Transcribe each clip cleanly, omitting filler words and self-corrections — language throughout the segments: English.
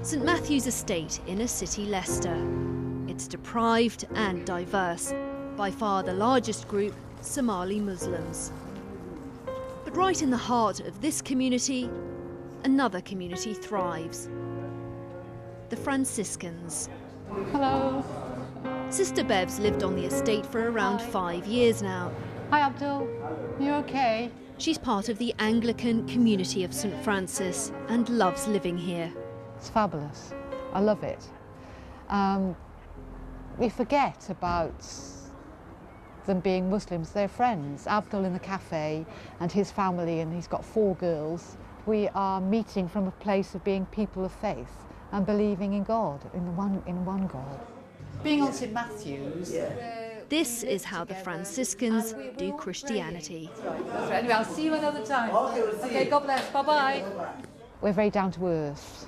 St Matthew's Estate, inner city Leicester. It's deprived and diverse, by far the largest group, Somali Muslims. But right in the heart of this community, another community thrives. The Franciscans. Hello. Sister Bev's lived on the estate for around 5 years now. Hi, Abdul. You okay? She's part of the Anglican community of St Francis and loves living here. It's fabulous. I love it. We forget about them being Muslims. They're friends. Abdul in the cafe and his family, and he's got 4 girls. We are meeting from a place of being people of faith and believing in God, in one God. Being on St Matthew's. This is how the Franciscans do Christianity. Anyway, I'll see you another time. Okay, God bless. Bye-bye. We're very down to earth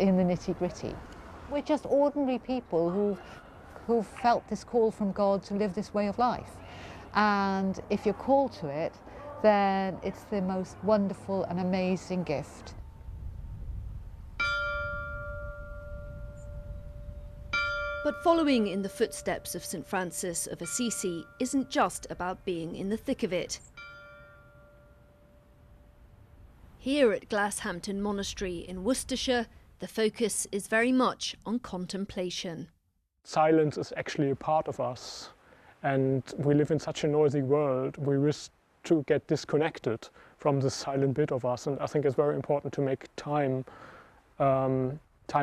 in the nitty-gritty. We're just ordinary people who've felt this call from God to live this way of life. And if you're called to it, then it's the most wonderful and amazing gift. But following in the footsteps of St Francis of Assisi isn't just about being in the thick of it. Here at Glasshampton Monastery in Worcestershire, the focus is very much on contemplation. Silence is actually a part of us, and we live in such a noisy world. We risk to get disconnected from this silent bit of us, and I think it's very important to make time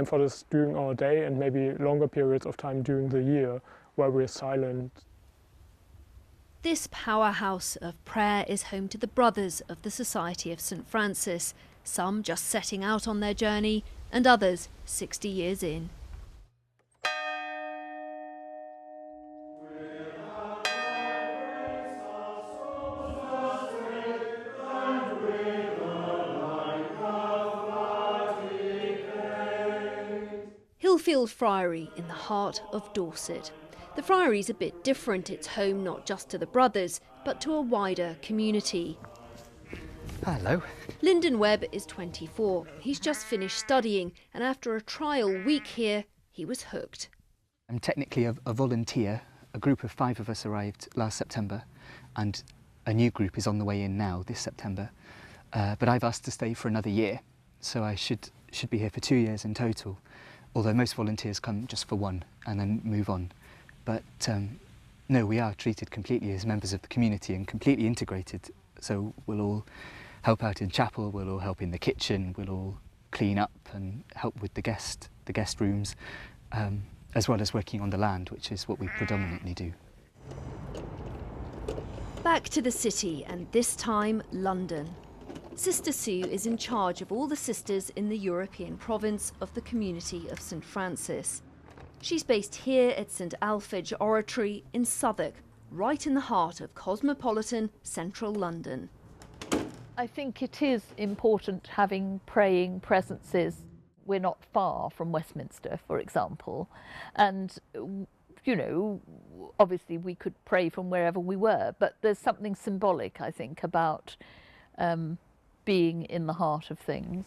for this during our day, and maybe longer periods of time during the year where we're silent. This powerhouse of prayer is home to the Brothers of the Society of St Francis, some just setting out on their journey and others 60 years in. Hillfield Friary in the heart of Dorset. The Friary's a bit different. It's home not just to the Brothers, but to a wider community. Hello. Lyndon Webb is 24. He's just finished studying, and after a trial week here, he was hooked. I'm technically a volunteer. A group of 5 of us arrived last September, and a new group is on the way in now this September. But I've asked to stay for another year, so I should be here for 2 years in total. Although most volunteers come just for 1 and then move on. But no, we are treated completely as members of the community and completely integrated. So we'll all help out in chapel, we'll all help in the kitchen, we'll all clean up and help with the guest rooms, as well as working on the land, which is what we predominantly do. Back to the city, and this time London. Sister Sue is in charge of all the sisters in the European province of the community of St Francis. She's based here at St Alphege Oratory in Southwark, right in the heart of cosmopolitan central London. I think it is important having praying presences. We're not far from Westminster, for example, and you know, obviously we could pray from wherever we were, but there's something symbolic, I think, about being in the heart of things.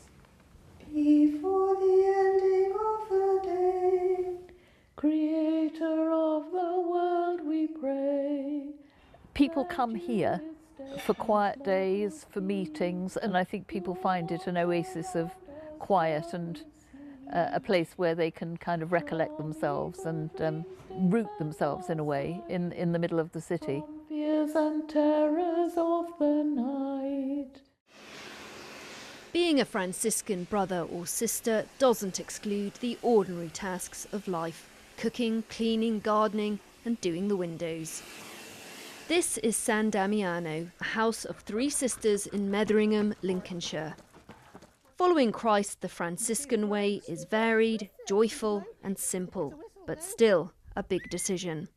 Before the ending of the day, Creator of the world, we pray. People come here for quiet days, for meetings, and I think people find it an oasis of quiet and a place where they can kind of recollect themselves and root themselves in a way in the middle of the city. Fears and terrors of the night. Being a Franciscan brother or sister doesn't exclude the ordinary tasks of life: cooking, cleaning, gardening and doing the windows. This is San Damiano, a house of 3 sisters in Metheringham, Lincolnshire. Following Christ the Franciscan way is varied, joyful and simple, but still a big decision.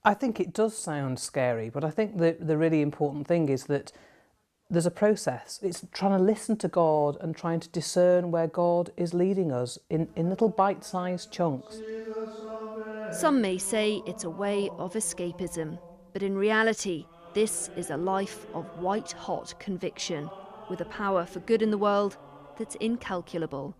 I think it does sound scary, but I think the really important thing is that there's a process. It's trying to listen to God and trying to discern where God is leading us in little bite-sized chunks. Some may say it's a way of escapism, but in reality, this is a life of white-hot conviction, with a power for good in the world that's incalculable.